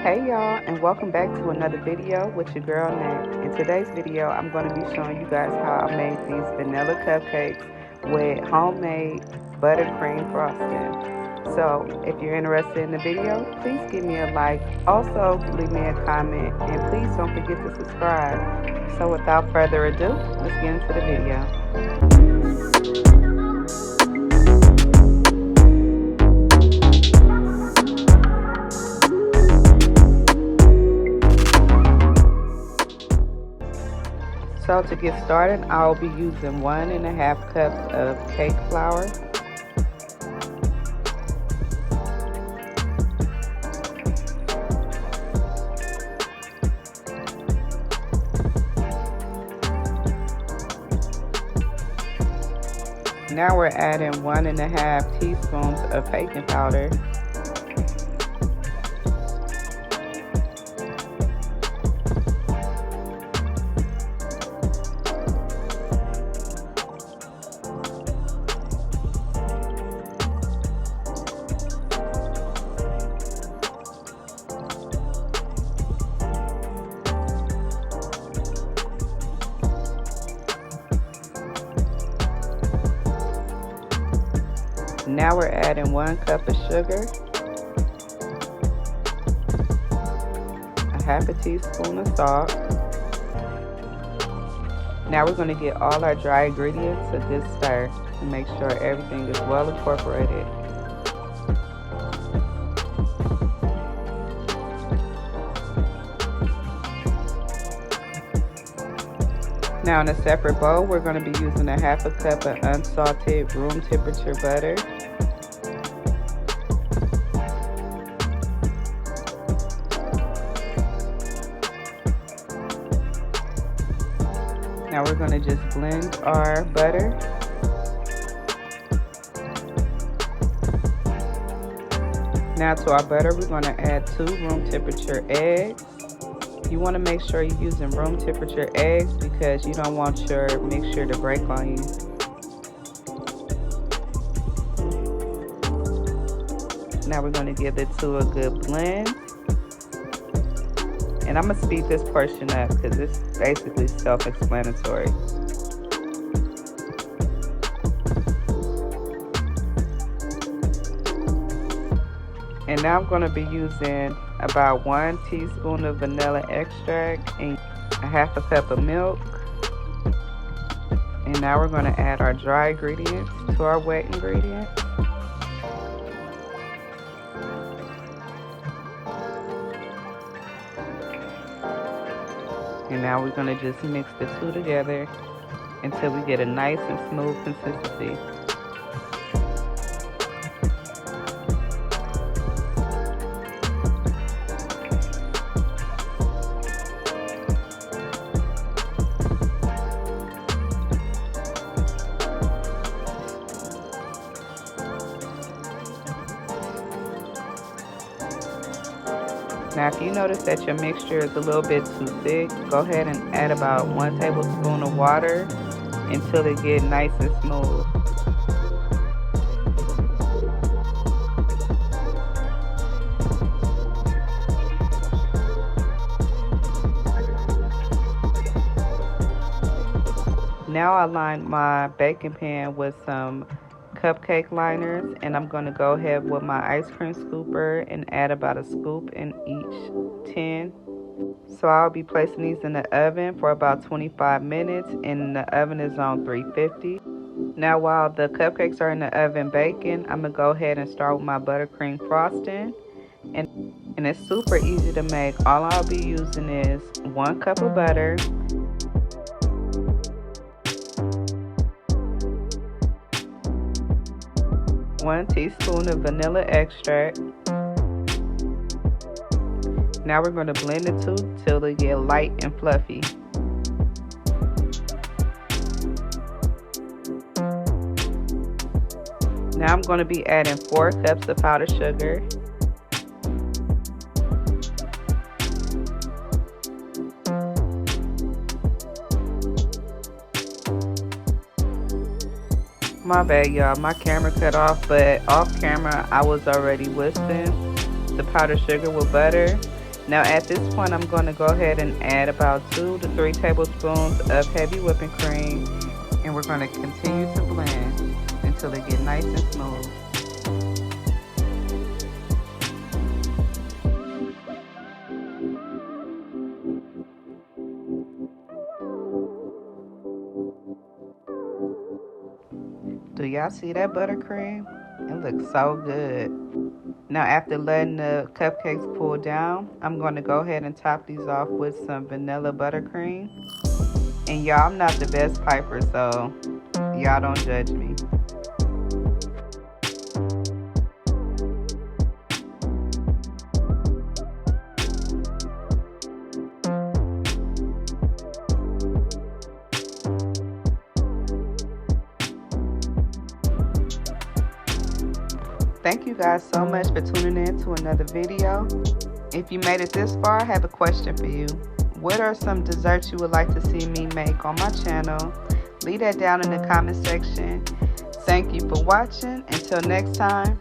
Hey y'all, and welcome back to another video with your girl Nat. In today's video, I'm going to be showing you guys how I made these vanilla cupcakes with homemade buttercream frosting. So if you're interested in the video, please give me a like. Also, leave me a comment, and please don't forget to subscribe. So without further ado, let's get into the video. So to get started, I'll be using 1.5 cups of cake flour, now we're adding 1.5 teaspoons of baking powder, now we're adding 1 cup of sugar, a half a teaspoon of salt. Now we're going to get all our dry ingredients a good stir to make sure everything is well incorporated. Now in a separate bowl, we're going to be using a half a cup of unsalted room temperature butter. Now we're going to just blend our butter. Now to our butter, we're going to add 2 room temperature eggs. You want to make sure you're using room temperature eggs because you don't want your mixture to break on you. Now we're going to give the 2 a good blend. And I'm going to speed this portion up because it's basically self-explanatory. And now I'm going to be using about 1 teaspoon of vanilla extract and a half a cup of milk. And now we're going to add our dry ingredients to our wet ingredients. And now we're going to just mix the 2 together until we get a nice and smooth consistency. Now if you notice that your mixture is a little bit too thick, go ahead and add about 1 tablespoon of water until it gets nice and smooth. Now I lined my baking pan with some cupcake liners, and I'm going to go ahead with my ice cream scooper and add about a scoop in each tin. So I'll be placing these in the oven for about 25 minutes, and the oven is on 350. Now while the cupcakes are in the oven baking, I'm going to go ahead and start with my buttercream frosting. And it's super easy to make. All I'll be using is 1 cup of butter, 1 teaspoon of vanilla extract. Now we're going to blend the 2 till they get light and fluffy. Now I'm going to be adding 4 cups of powdered sugar, My bad, y'all. My camera cut off, but off camera, I was already whisking the powdered sugar with butter. Now at this point, I'm going to go ahead and add about 2 to 3 tablespoons of heavy whipping cream, and we're going to continue to blend until it gets nice and smooth. Do y'all see that buttercream? It looks so good. Now after letting the cupcakes cool down, I'm going to go ahead and top these off with some vanilla buttercream. And y'all, I'm not the best piper, so y'all don't judge me. Thank you guys so much for tuning in to another video. If you made it this far, I have a question for you. What are some desserts you would like to see me make on my channel? Leave that down in the comment section. Thank you for watching. Until next time.